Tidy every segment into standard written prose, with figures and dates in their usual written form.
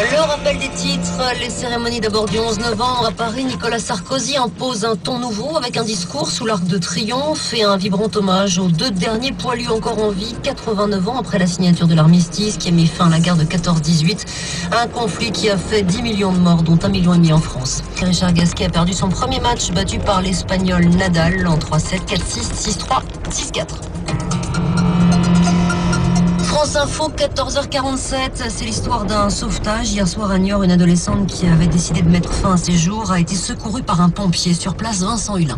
Le rappel des titres, les cérémonies d'abord du 11 novembre à Paris. Nicolas Sarkozy impose un ton nouveau avec un discours sous l'Arc de Triomphe et un vibrant hommage aux 2 derniers poilus encore en vie, 89 ans après la signature de l'armistice qui a mis fin à la guerre de 14-18. Un conflit qui a fait 10 millions de morts, dont 1,5 million en France. Richard Gasquet a perdu son premier match battu par l'Espagnol Nadal en 3-7, 4-6, 6-3, 6-4. France Info, 14h47, c'est l'histoire d'un sauvetage. Hier soir à Niort, une adolescente qui avait décidé de mettre fin à ses jours a été secourue par un pompier. Sur place, Vincent Hulin.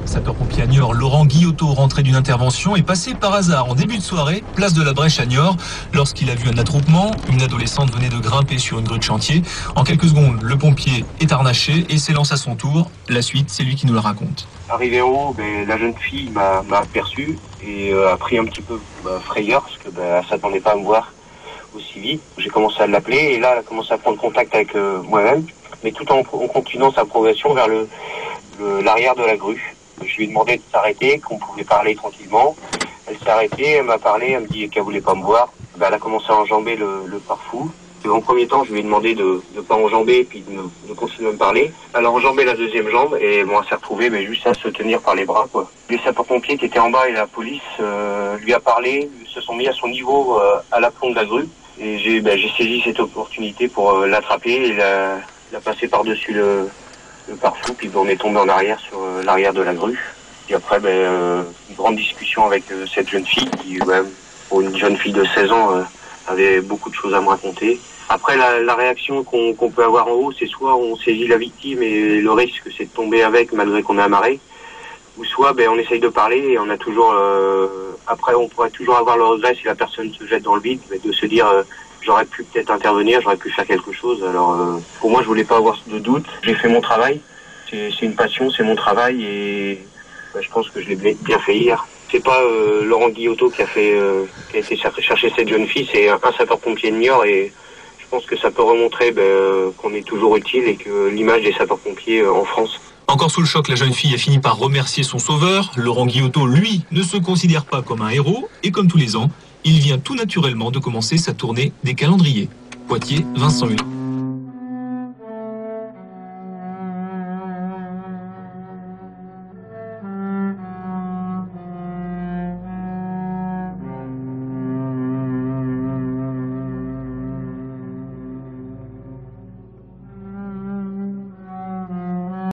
Sapeur-pompier à Niort, Laurent Guillotot, rentré d'une intervention, est passé par hasard en début de soirée, place de la Brèche à Niort. Lorsqu'il a vu un attroupement, une adolescente venait de grimper sur une grue de chantier. En quelques secondes, le pompier est harnaché et s'élance à son tour. La suite, c'est lui qui nous la raconte. Arrivé en haut, la jeune fille m'a aperçu et a pris un petit peu frayeur parce que elle s'attendait pas à me voir aussi vite. J'ai commencé à l'appeler et là, elle a commencé à prendre contact avec moi-même, mais tout en continuant sa progression vers l'arrière de la grue. Je lui ai demandé de s'arrêter, qu'on pouvait parler tranquillement. Elle s'est arrêtée, elle m'a parlé, elle me dit qu'elle voulait pas me voir. Elle a commencé à enjamber le pare-fou. En premier temps, je lui ai demandé de pas enjamber et puis de continuer à me parler. Elle a enjambé la deuxième jambe et elle s'est retrouvée juste à se tenir par les bras, quoi. Les sapeurs-pompiers qui étaient en bas et la police lui a parlé, se sont mis à son niveau à l'aplomb de la grue. Et j'ai saisi cette opportunité pour l'attraper et la passer par-dessus le pare-fou, puis on est tombé en arrière sur l'arrière de la grue. Et après, une grande discussion avec cette jeune fille qui, pour une jeune fille de 16 ans, avait beaucoup de choses à me raconter. Après, la réaction qu'on peut avoir en haut, c'est soit on saisit la victime et le risque, c'est de tomber avec malgré qu'on est amarré, ou soit on essaye de parler et on a toujours... après, on pourrait toujours avoir le regret si la personne se jette dans le vide, de se dire... j'aurais pu peut-être intervenir, j'aurais pu faire quelque chose. Alors, pour moi, je voulais pas avoir de doute. J'ai fait mon travail. C'est une passion, c'est mon travail et je pense que je l'ai bien fait hier. C'est pas Laurent Guillotot qui a été chercher cette jeune fille, c'est un sapeur-pompier de Niort et je pense que ça peut remontrer qu'on est toujours utile et que l'image des sapeurs-pompiers en France. Encore sous le choc, la jeune fille a fini par remercier son sauveur. Laurent Guillotot, lui, ne se considère pas comme un héros et comme tous les ans, il vient tout naturellement de commencer sa tournée des calendriers. Poitiers, Vincent Hulin.